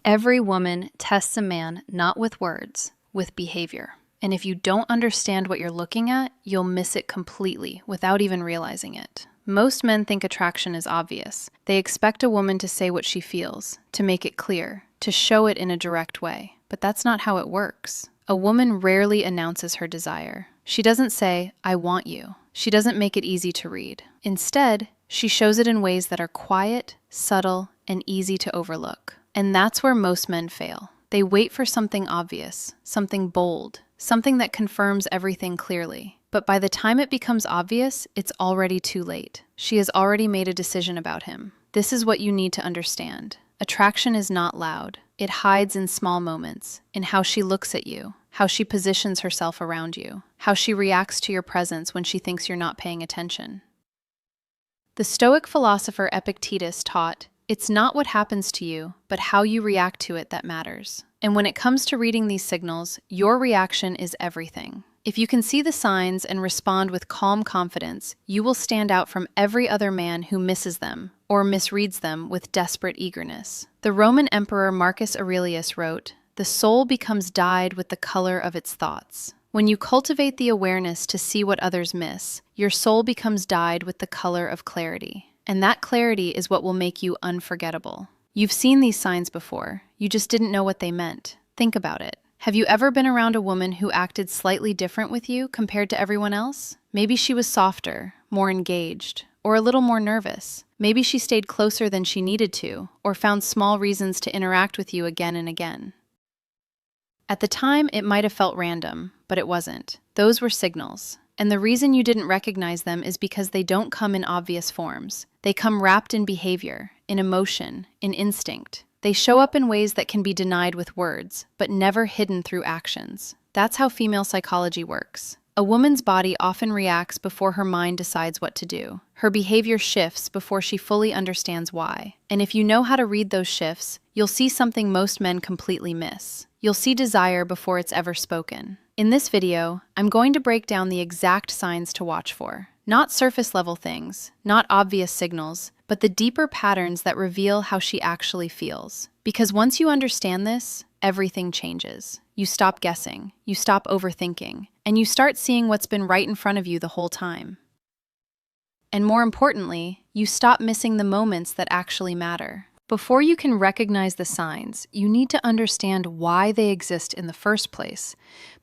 Every woman tests a man not with words, with behavior. And if you don't understand what you're looking at, you'll miss it completely without even realizing it. Most men think attraction is obvious. They expect a woman to say what she feels, to make it clear, to show it in a direct way. But that's not how it works. A woman rarely announces her desire. She doesn't say, "I want you." She doesn't make it easy to read. Instead, she shows it in ways that are quiet, subtle, and easy to overlook. And that's where most men fail. They wait for something obvious, something bold, something that confirms everything clearly. But by the time it becomes obvious, it's already too late. She has already made a decision about him. This is what you need to understand. Attraction is not loud. It hides in small moments, in how she looks at you, how she positions herself around you, how she reacts to your presence when she thinks you're not paying attention. The Stoic philosopher Epictetus taught, "It's not what happens to you, but how you react to it that matters." And when it comes to reading these signals, your reaction is everything. If you can see the signs and respond with calm confidence, you will stand out from every other man who misses them or misreads them with desperate eagerness. The Roman Emperor Marcus Aurelius wrote, "The soul becomes dyed with the color of its thoughts." When you cultivate the awareness to see what others miss, your soul becomes dyed with the color of clarity. And that clarity is what will make you unforgettable. You've seen these signs before, you just didn't know what they meant. Think about it. Have you ever been around a woman who acted slightly different with you compared to everyone else? Maybe she was softer, more engaged, or a little more nervous. Maybe she stayed closer than she needed to, or found small reasons to interact with you again and again. At the time, it might have felt random, but it wasn't. Those were signals. And the reason you didn't recognize them is because they don't come in obvious forms. They come wrapped in behavior, in emotion, in instinct. They show up in ways that can be denied with words, but never hidden through actions. That's how female psychology works. A woman's body often reacts before her mind decides what to do. Her behavior shifts before she fully understands why. And if you know how to read those shifts, you'll see something most men completely miss. You'll see desire before it's ever spoken. In this video, I'm going to break down the exact signs to watch for. Not surface-level things, not obvious signals, but the deeper patterns that reveal how she actually feels. Because once you understand this, everything changes. You stop guessing, you stop overthinking, and you start seeing what's been right in front of you the whole time. And more importantly, you stop missing the moments that actually matter. Before you can recognize the signs, you need to understand why they exist in the first place.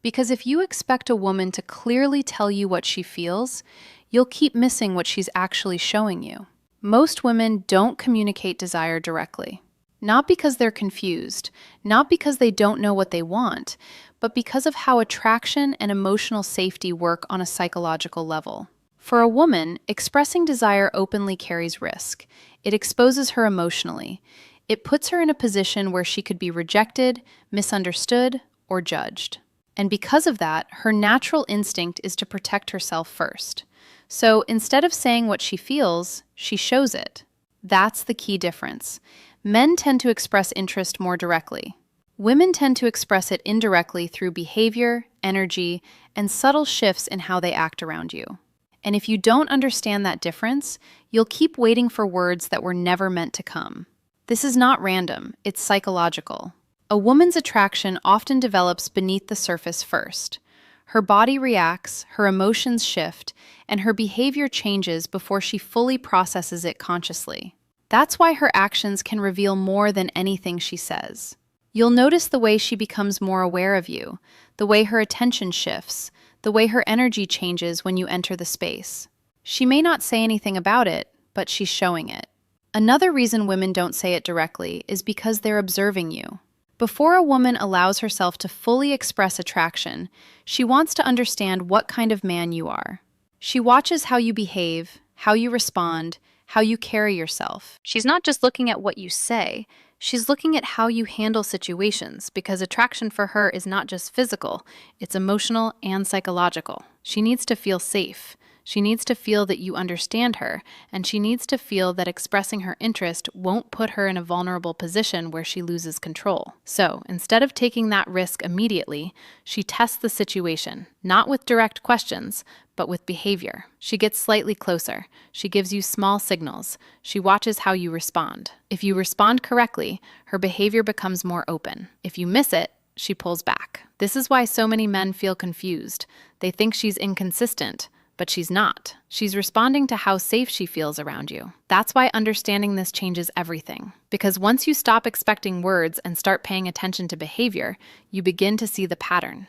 Because if you expect a woman to clearly tell you what she feels, you'll keep missing what she's actually showing you. Most women don't communicate desire directly. Not because they're confused, not because they don't know what they want, but because of how attraction and emotional safety work on a psychological level. For a woman, expressing desire openly carries risk. It exposes her emotionally. It puts her in a position where she could be rejected, misunderstood, or judged. And because of that, her natural instinct is to protect herself first. So instead of saying what she feels, she shows it. That's the key difference. Men tend to express interest more directly. Women tend to express it indirectly through behavior, energy, and subtle shifts in how they act around you. And if you don't understand that difference, you'll keep waiting for words that were never meant to come. This is not random, it's psychological. A woman's attraction often develops beneath the surface first. Her body reacts, her emotions shift, and her behavior changes before she fully processes it consciously. That's why her actions can reveal more than anything she says. You'll notice the way she becomes more aware of you, the way her attention shifts, the way her energy changes when you enter the space. She may not say anything about it, but she's showing it. Another reason women don't say it directly is because they're observing you. Before a woman allows herself to fully express attraction, she wants to understand what kind of man you are. She watches how you behave, how you respond, how you carry yourself. She's not just looking at what you say, she's looking at how you handle situations, because attraction for her is not just physical, it's emotional and psychological. She needs to feel safe. She needs to feel that you understand her, and she needs to feel that expressing her interest won't put her in a vulnerable position where she loses control. So, instead of taking that risk immediately, she tests the situation, not with direct questions, but with behavior. She gets slightly closer. She gives you small signals. She watches how you respond. If you respond correctly, her behavior becomes more open. If you miss it, she pulls back. This is why so many men feel confused. They think she's inconsistent, but she's not. She's responding to how safe she feels around you. That's why understanding this changes everything. Because once you stop expecting words and start paying attention to behavior, you begin to see the pattern.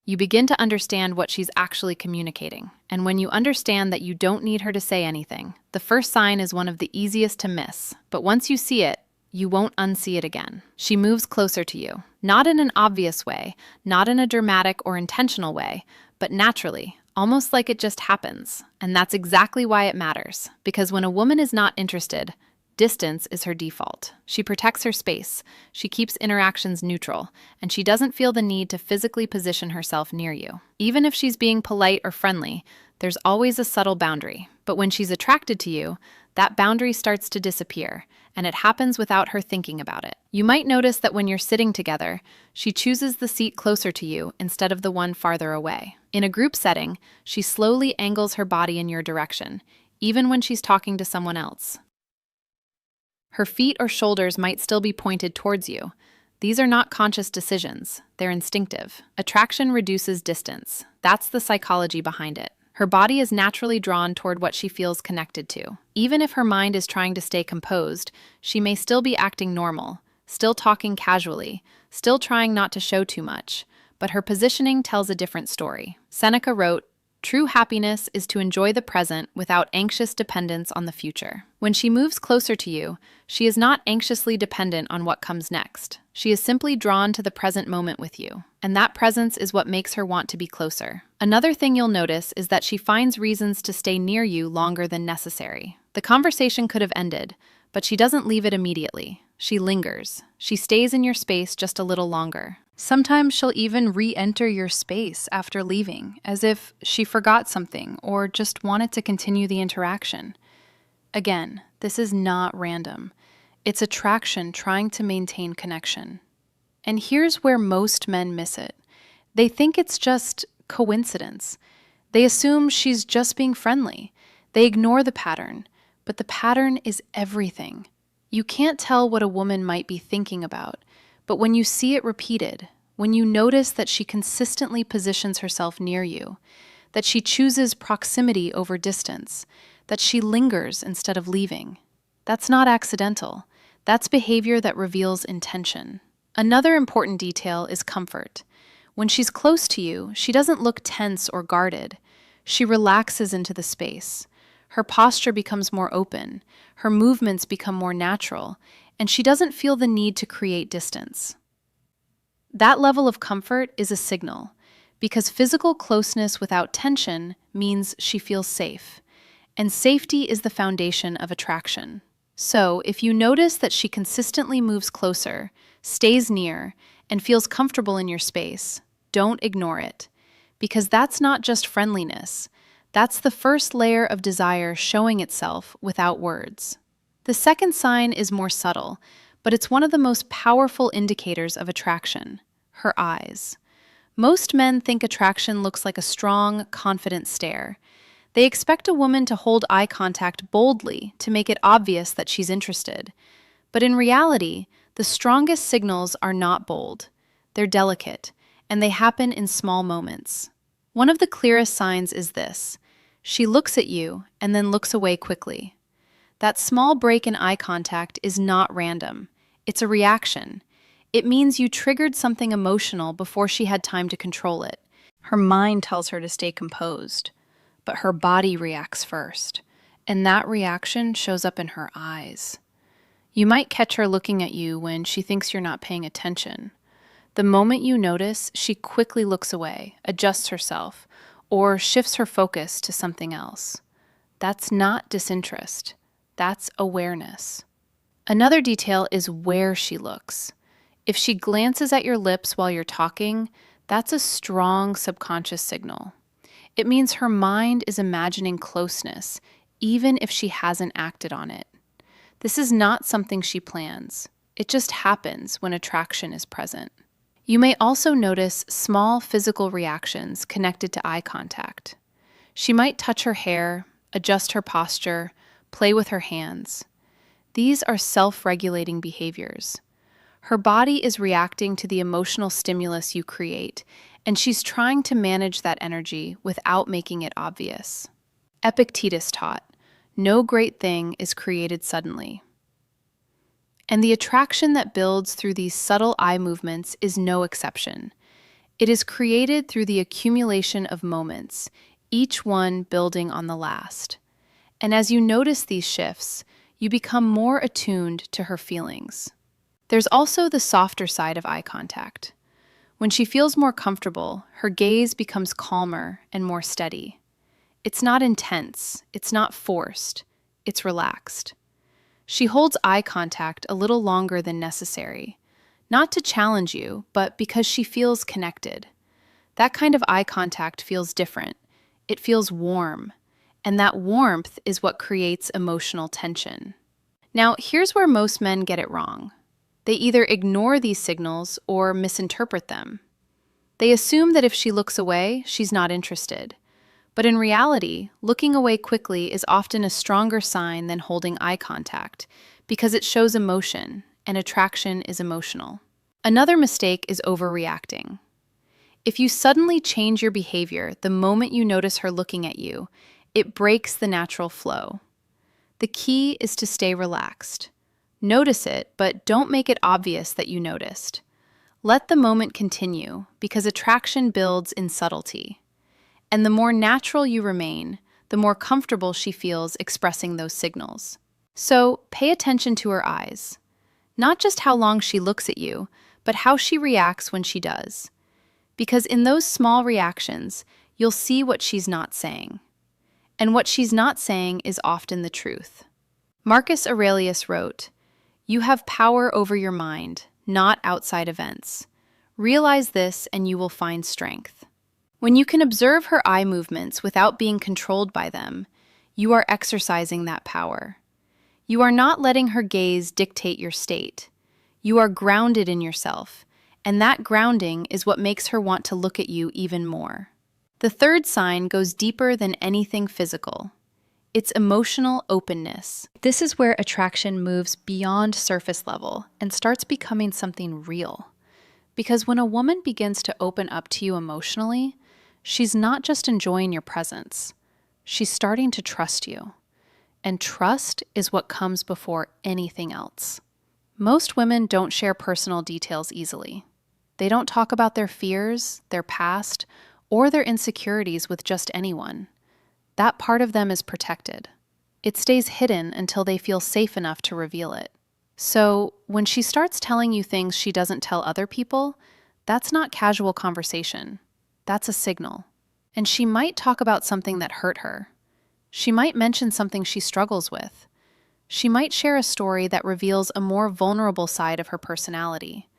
You begin to understand what she's actually communicating. And when you understand that you don't need her to say anything, the first sign is one of the easiest to miss. But once you see it, you won't unsee it again. She moves closer to you. Not in an obvious way, not in a dramatic or intentional way, but naturally, almost like it just happens. And that's exactly why it matters. Because when a woman is not interested, distance is her default. She protects her space, she keeps interactions neutral, and she doesn't feel the need to physically position herself near you. Even if she's being polite or friendly, there's always a subtle boundary. But when she's attracted to you, that boundary starts to disappear, and it happens without her thinking about it. You might notice that when you're sitting together, she chooses the seat closer to you instead of the one farther away. In a group setting, she slowly angles her body in your direction, even when she's talking to someone else. Her feet or shoulders might still be pointed towards you. These are not conscious decisions, they're instinctive. Attraction reduces distance. That's the psychology behind it. Her body is naturally drawn toward what she feels connected to. Even if her mind is trying to stay composed, she may still be acting normal, still talking casually, still trying not to show too much, but her positioning tells a different story. Seneca wrote, "True happiness is to enjoy the present without anxious dependence on the future." When she moves closer to you, she is not anxiously dependent on what comes next. She is simply drawn to the present moment with you, and that presence is what makes her want to be closer. Another thing you'll notice is that she finds reasons to stay near you longer than necessary. The conversation could have ended, but she doesn't leave it immediately. She lingers. She stays in your space just a little longer. Sometimes she'll even re-enter your space after leaving, as if she forgot something or just wanted to continue the interaction. Again, this is not random. It's attraction trying to maintain connection. And here's where most men miss it. They think it's just coincidence. They assume she's just being friendly. They ignore the pattern, but the pattern is everything. You can't tell what a woman might be thinking about, but when you see it repeated, when you notice that she consistently positions herself near you, that she chooses proximity over distance, that she lingers instead of leaving, that's not accidental. That's behavior that reveals intention. Another important detail is comfort. When she's close to you, she doesn't look tense or guarded. She relaxes into the space. Her posture becomes more open, her movements become more natural, and she doesn't feel the need to create distance. That level of comfort is a signal, because physical closeness without tension means she feels safe, and safety is the foundation of attraction. So, if you notice that she consistently moves closer, stays near, and feels comfortable in your space, don't ignore it, because that's not just friendliness. That's the first layer of desire showing itself without words. The second sign is more subtle, but it's one of the most powerful indicators of attraction: her eyes. Most men think attraction looks like a strong, confident stare. They expect a woman to hold eye contact boldly to make it obvious that she's interested. But in reality, the strongest signals are not bold. They're delicate, and they happen in small moments. One of the clearest signs is this: she looks at you and then looks away quickly. That small break in eye contact is not random. It's a reaction. It means you triggered something emotional before she had time to control it. Her mind tells her to stay composed, but her body reacts first, and that reaction shows up in her eyes. You might catch her looking at you when she thinks you're not paying attention. The moment you notice, she quickly looks away, adjusts herself, or shifts her focus to something else. That's not disinterest. That's awareness. Another detail is where she looks. If she glances at your lips while you're talking, that's a strong subconscious signal. It means her mind is imagining closeness, even if she hasn't acted on it. This is not something she plans. It just happens when attraction is present. You may also notice small physical reactions connected to eye contact. She might touch her hair, adjust her posture, play with her hands. These are self-regulating behaviors. Her body is reacting to the emotional stimulus you create, and she's trying to manage that energy without making it obvious. Epictetus taught, "No great thing is created suddenly." And the attraction that builds through these subtle eye movements is no exception. It is created through the accumulation of moments, each one building on the last. And as you notice these shifts, you become more attuned to her feelings. There's also the softer side of eye contact. When she feels more comfortable, her gaze becomes calmer and more steady. It's not intense, it's not forced, it's relaxed. She holds eye contact a little longer than necessary, not to challenge you, but because she feels connected. That kind of eye contact feels different. It feels warm, and that warmth is what creates emotional tension. Now, here's where most men get it wrong. They either ignore these signals or misinterpret them. They assume that if she looks away, she's not interested. But in reality, looking away quickly is often a stronger sign than holding eye contact, because it shows emotion, and attraction is emotional. Another mistake is overreacting. If you suddenly change your behavior the moment you notice her looking at you, it breaks the natural flow. The key is to stay relaxed. Notice it, but don't make it obvious that you noticed. Let the moment continue, because attraction builds in subtlety. And the more natural you remain, the more comfortable she feels expressing those signals. So, pay attention to her eyes. Not just how long she looks at you, but how she reacts when she does. Because in those small reactions, you'll see what she's not saying. And what she's not saying is often the truth. Marcus Aurelius wrote, "You have power over your mind, not outside events. Realize this and you will find strength." When you can observe her eye movements without being controlled by them, you are exercising that power. You are not letting her gaze dictate your state. You are grounded in yourself, and that grounding is what makes her want to look at you even more. The third sign goes deeper than anything physical. It's emotional openness. This is where attraction moves beyond surface level and starts becoming something real. Because when a woman begins to open up to you emotionally, she's not just enjoying your presence. She's starting to trust you. And trust is what comes before anything else. Most women don't share personal details easily. They don't talk about their fears, their past, or their insecurities with just anyone. That part of them is protected. It stays hidden until they feel safe enough to reveal it. So, when she starts telling you things she doesn't tell other people, that's not casual conversation. That's a signal. And she might talk about something that hurt her. She might mention something she struggles with. She might share a story that reveals a more vulnerable side of her personality.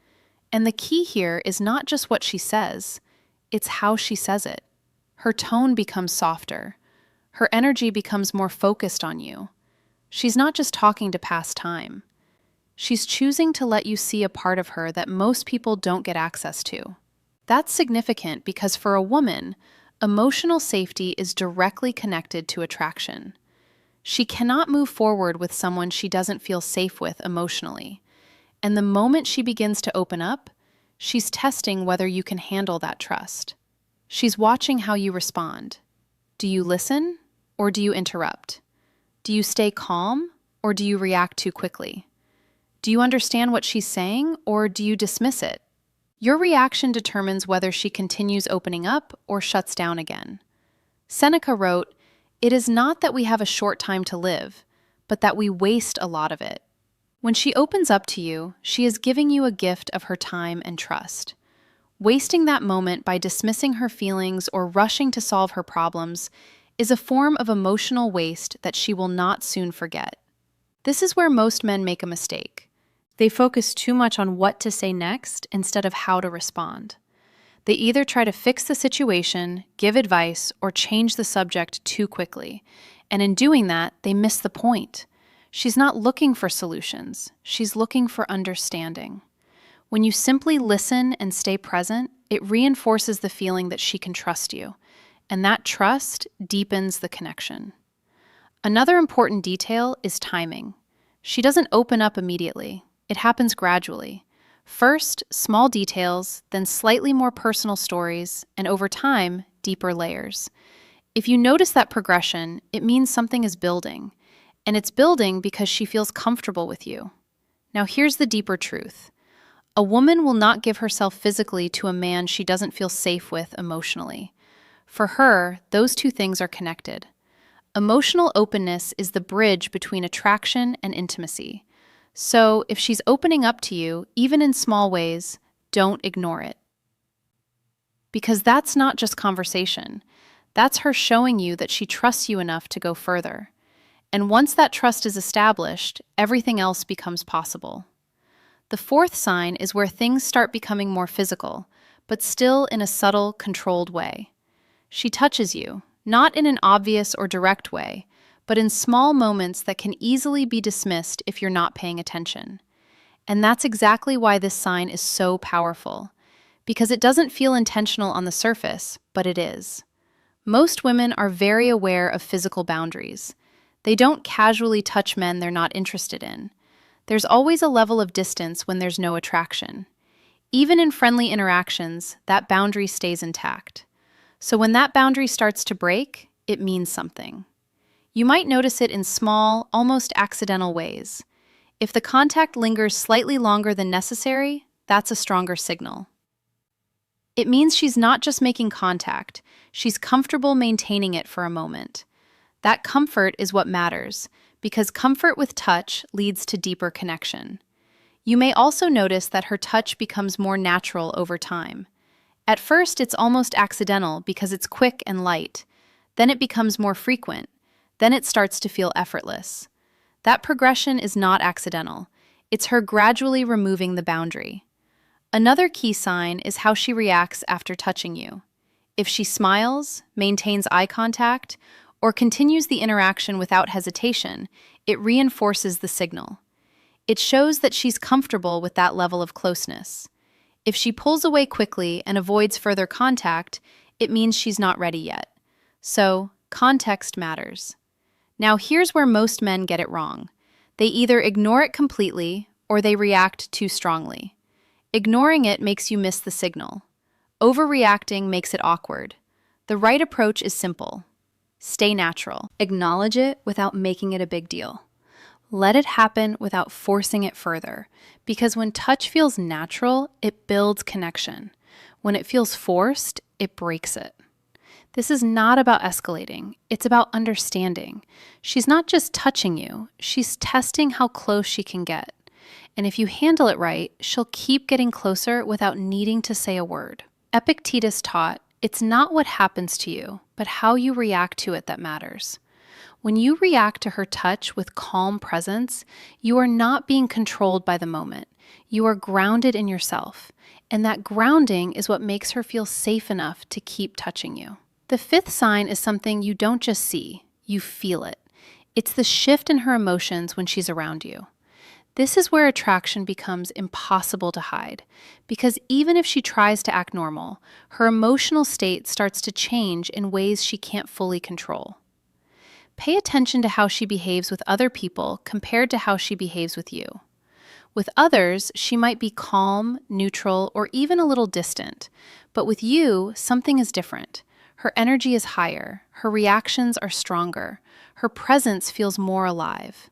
And the key here is not just what she says, it's how she says it. Her tone becomes softer. Her energy becomes more focused on you. She's not just talking to pass time. She's choosing to let you see a part of her that most people don't get access to. That's significant because for a woman, emotional safety is directly connected to attraction. She cannot move forward with someone she doesn't feel safe with emotionally. And the moment she begins to open up, she's testing whether you can handle that trust. She's watching how you respond. Do you listen or do you interrupt? Do you stay calm or do you react too quickly? Do you understand what she's saying or do you dismiss it? Your reaction determines whether she continues opening up or shuts down again. Seneca wrote, "It is not that we have a short time to live, but that we waste a lot of it." When she opens up to you, she is giving you a gift of her time and trust. Wasting that moment by dismissing her feelings or rushing to solve her problems is a form of emotional waste that she will not soon forget. This is where most men make a mistake. They focus too much on what to say next instead of how to respond. They either try to fix the situation, give advice, or change the subject too quickly. And in doing that, they miss the point. She's not looking for solutions. She's looking for understanding. When you simply listen and stay present, it reinforces the feeling that she can trust you, and that trust deepens the connection. Another important detail is timing. She doesn't open up immediately. It happens gradually. First, small details, then slightly more personal stories, and over time, deeper layers. If you notice that progression, it means something is building, and it's building because she feels comfortable with you. Now here's the deeper truth. A woman will not give herself physically to a man she doesn't feel safe with emotionally. For her, those two things are connected. Emotional openness is the bridge between attraction and intimacy. So if she's opening up to you, even in small ways, don't ignore it. Because that's not just conversation. That's her showing you that she trusts you enough to go further. And once that trust is established, everything else becomes possible. The fourth sign is where things start becoming more physical, but still in a subtle, controlled way. She touches you, not in an obvious or direct way, but in small moments that can easily be dismissed if you're not paying attention. And that's exactly why this sign is so powerful, because it doesn't feel intentional on the surface, but it is. Most women are very aware of physical boundaries. They don't casually touch men they're not interested in. There's always a level of distance when there's no attraction. Even in friendly interactions, that boundary stays intact. So when that boundary starts to break, it means something. You might notice it in small, almost accidental ways. If the contact lingers slightly longer than necessary, that's a stronger signal. It means she's not just making contact, she's comfortable maintaining it for a moment. That comfort is what matters, because comfort with touch leads to deeper connection. You may also notice that her touch becomes more natural over time. At first, it's almost accidental because it's quick and light. Then it becomes more frequent. Then it starts to feel effortless. That progression is not accidental. It's her gradually removing the boundary. Another key sign is how she reacts after touching you. If she smiles, maintains eye contact, or continues the interaction without hesitation, it reinforces the signal. It shows that she's comfortable with that level of closeness. If she pulls away quickly and avoids further contact, it means she's not ready yet. So, context matters. Now here's where most men get it wrong. They either ignore it completely or they react too strongly. Ignoring it makes you miss the signal. Overreacting makes it awkward. The right approach is simple. Stay natural. Acknowledge it without making it a big deal. Let it happen without forcing it further, because when touch feels natural, it builds connection. When it feels forced, it breaks it. This is not about escalating, it's about understanding. She's not just touching you, she's testing how close she can get. And if you handle it right, she'll keep getting closer without needing to say a word. Epictetus taught, it's not what happens to you, but how you react to it that matters. When you react to her touch with calm presence, you are not being controlled by the moment. You are grounded in yourself, and that grounding is what makes her feel safe enough to keep touching you. The fifth sign is something you don't just see, you feel it. It's the shift in her emotions when she's around you. This is where attraction becomes impossible to hide, because even if she tries to act normal, her emotional state starts to change in ways she can't fully control. Pay attention to how she behaves with other people compared to how she behaves with you. With others, she might be calm, neutral, or even a little distant. But with you, something is different. Her energy is higher, her reactions are stronger, her presence feels more alive.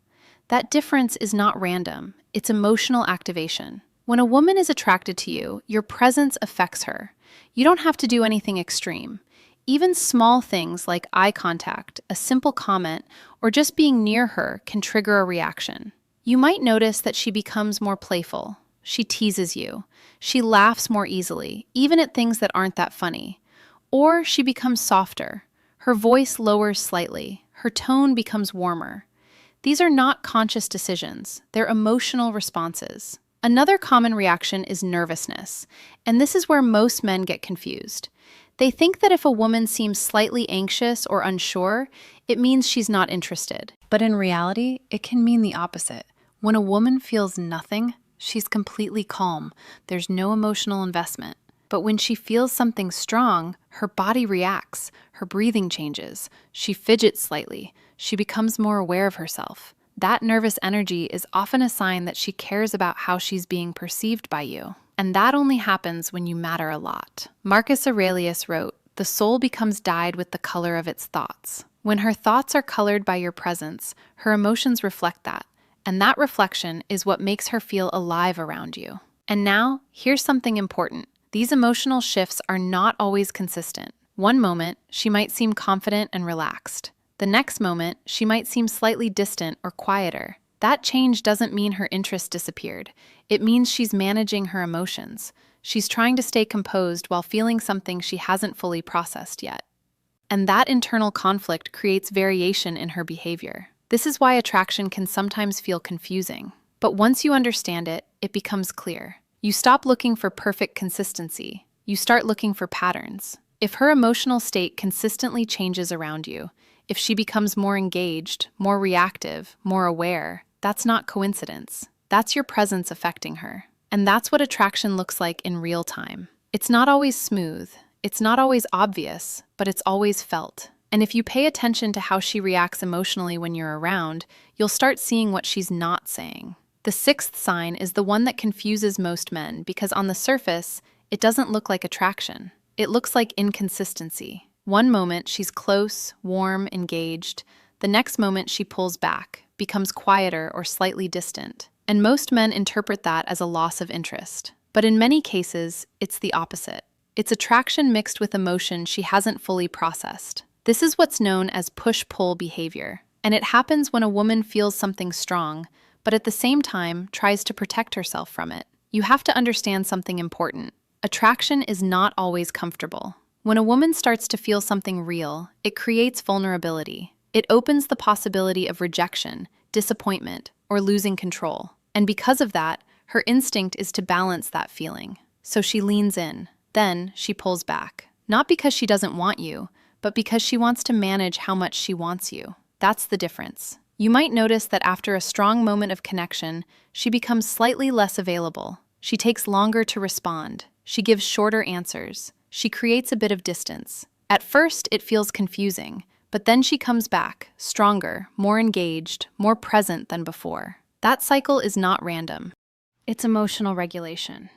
That difference is not random, it's emotional activation. When a woman is attracted to you, your presence affects her. You don't have to do anything extreme. Even small things like eye contact, a simple comment, or just being near her can trigger a reaction. You might notice that she becomes more playful. She teases you. She laughs more easily, even at things that aren't that funny. Or she becomes softer. Her voice lowers slightly. Her tone becomes warmer. These are not conscious decisions. They're emotional responses. Another common reaction is nervousness, and this is where most men get confused. They think that if a woman seems slightly anxious or unsure, it means she's not interested. But in reality, it can mean the opposite. When a woman feels nothing, She's completely calm. There's no emotional investment. But when she feels something strong, her body reacts, her breathing changes, she fidgets slightly, she becomes more aware of herself. That nervous energy is often a sign that she cares about how she's being perceived by you. And that only happens when you matter a lot. Marcus Aurelius wrote, "The soul becomes dyed with the color of its thoughts." When her thoughts are colored by your presence, her emotions reflect that. And that reflection is what makes her feel alive around you. And now, here's something important. These emotional shifts are not always consistent. One moment, she might seem confident and relaxed. The next moment, she might seem slightly distant or quieter. That change doesn't mean her interest disappeared. It means she's managing her emotions. She's trying to stay composed while feeling something she hasn't fully processed yet. And that internal conflict creates variation in her behavior. This is why attraction can sometimes feel confusing. But once you understand it, it becomes clear. You stop looking for perfect consistency. You start looking for patterns. If her emotional state consistently changes around you, if she becomes more engaged, more reactive, more aware, that's not coincidence. That's your presence affecting her. And that's what attraction looks like in real time. It's not always smooth. It's not always obvious, but it's always felt. And if you pay attention to how she reacts emotionally when you're around, you'll start seeing what she's not saying. The sixth sign is the one that confuses most men because on the surface, it doesn't look like attraction. It looks like inconsistency. One moment, she's close, warm, engaged. The next moment, she pulls back, becomes quieter or slightly distant. And most men interpret that as a loss of interest. But in many cases, it's the opposite. It's attraction mixed with emotion she hasn't fully processed. This is what's known as push-pull behavior, and it happens when a woman feels something strong, but at the same time tries to protect herself from it. You have to understand something important. Attraction is not always comfortable. When a woman starts to feel something real, it creates vulnerability. It opens the possibility of rejection, disappointment, or losing control. And because of that, her instinct is to balance that feeling. So she leans in. Then she pulls back. Not because she doesn't want you, but because she wants to manage how much she wants you. That's the difference. You might notice that after a strong moment of connection, she becomes slightly less available. She takes longer to respond. She gives shorter answers. She creates a bit of distance. At first, it feels confusing, but then she comes back, stronger, more engaged, more present than before. That cycle is not random. It's emotional regulation.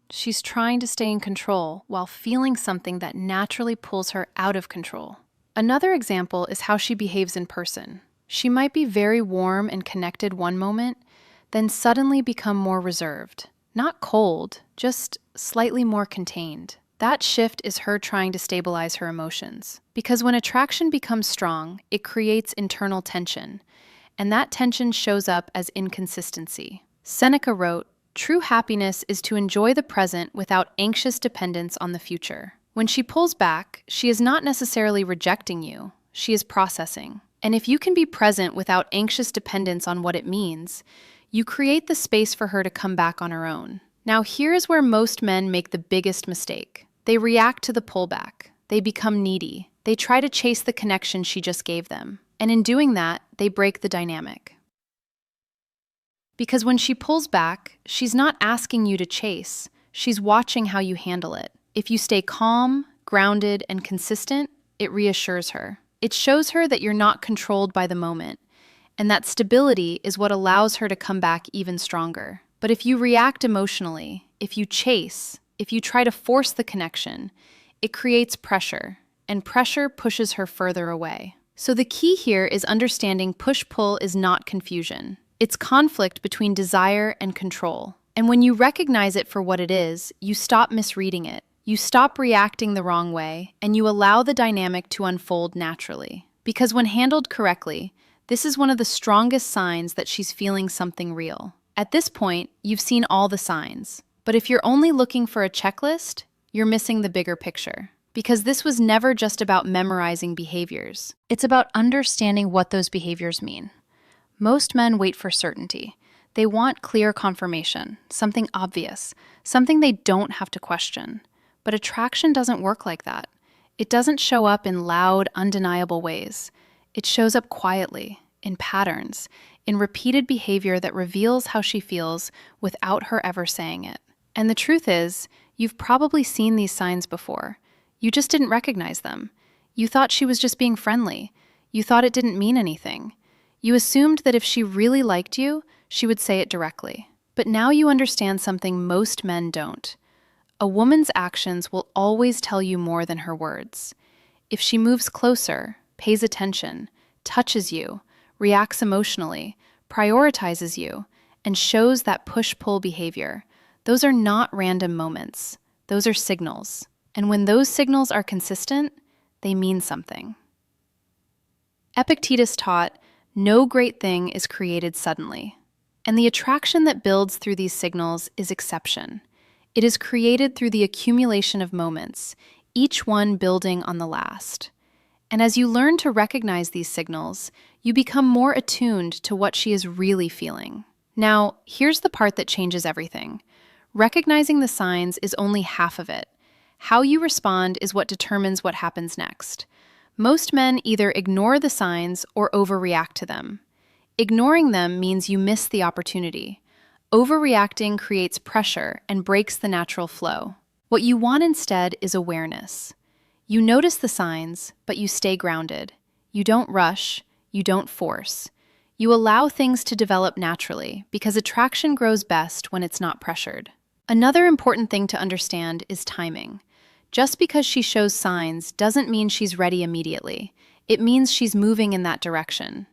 She's trying to stay in control while feeling something that naturally pulls her out of control. Another example is how she behaves in person. She might be very warm and connected one moment, then suddenly become more reserved. Not cold, just slightly more contained. That shift is her trying to stabilize her emotions. Because when attraction becomes strong, it creates internal tension, and that tension shows up as inconsistency. Seneca wrote, "True happiness is to enjoy the present without anxious dependence on the future." When she pulls back, she is not necessarily rejecting you, she is processing. And if you can be present without anxious dependence on what it means, you create the space for her to come back on her own. Now here is where most men make the biggest mistake. They react to the pullback. They become needy. They try to chase the connection she just gave them. And in doing that, they break the dynamic. Because when she pulls back, she's not asking you to chase. She's watching how you handle it. If you stay calm, grounded, and consistent, it reassures her. It shows her that you're not controlled by the moment. And that stability is what allows her to come back even stronger. But if you react emotionally, if you chase, if you try to force the connection, it creates pressure. And pressure pushes her further away. So the key here is understanding push-pull is not confusion. It's conflict between desire and control. And when you recognize it for what it is, you stop misreading it. You stop reacting the wrong way, and you allow the dynamic to unfold naturally. Because when handled correctly, this is one of the strongest signs that she's feeling something real. At this point, you've seen all the signs. But if you're only looking for a checklist, you're missing the bigger picture. Because this was never just about memorizing behaviors. It's about understanding what those behaviors mean. Most men wait for certainty. They want clear confirmation, something obvious, something they don't have to question. But attraction doesn't work like that. It doesn't show up in loud, undeniable ways. It shows up quietly, in patterns, in repeated behavior that reveals how she feels without her ever saying it. And the truth is, you've probably seen these signs before. You just didn't recognize them. You thought she was just being friendly. You thought it didn't mean anything. You assumed that if she really liked you, she would say it directly. But now you understand something most men don't. A woman's actions will always tell you more than her words. If she moves closer, pays attention, touches you, reacts emotionally, prioritizes you, and shows that push-pull behavior, those are not random moments. Those are signals. And when those signals are consistent, they mean something. Epictetus taught, "No great thing is created suddenly." And the attraction that builds through these signals is exception. It is created through the accumulation of moments, each one building on the last. And as you learn to recognize these signals, you become more attuned to what she is really feeling. Now, here's the part that changes everything. Recognizing the signs is only half of it. How you respond is what determines what happens next. Most men either ignore the signs or overreact to them. Ignoring them means you miss the opportunity. Overreacting creates pressure and breaks the natural flow. What you want instead is awareness. You notice the signs, but you stay grounded. You don't rush, you don't force. You allow things to develop naturally because attraction grows best when it's not pressured. Another important thing to understand is timing. Just because she shows signs doesn't mean she's ready immediately. It means she's moving in that direction.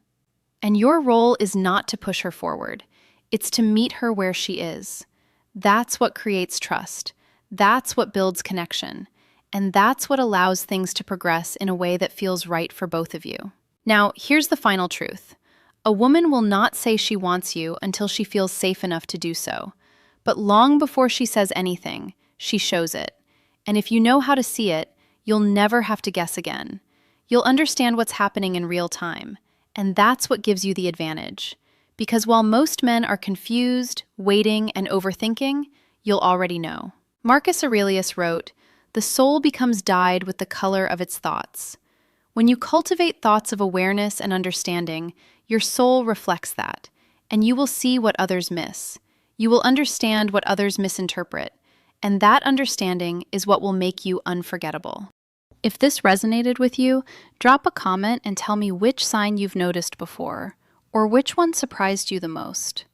And your role is not to push her forward. It's to meet her where she is. That's what creates trust. That's what builds connection. And that's what allows things to progress in a way that feels right for both of you. Now, here's the final truth. A woman will not say she wants you until she feels safe enough to do so. But long before she says anything, she shows it. And if you know how to see it, you'll never have to guess again. You'll understand what's happening in real time. And that's what gives you the advantage. Because while most men are confused, waiting, and overthinking, you'll already know. Marcus Aurelius wrote, "The soul becomes dyed with the color of its thoughts." When you cultivate thoughts of awareness and understanding, your soul reflects that, and you will see what others miss. You will understand what others misinterpret, and that understanding is what will make you unforgettable. If this resonated with you, drop a comment and tell me which sign you've noticed before, or which one surprised you the most.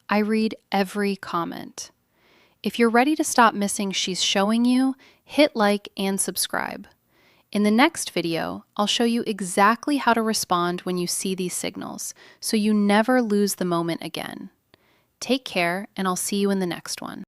I read every comment. If you're ready to stop missing She's Showing You, hit like and subscribe. In the next video, I'll show you exactly how to respond when you see these signals, so you never lose the moment again. Take care, and I'll see you in the next one.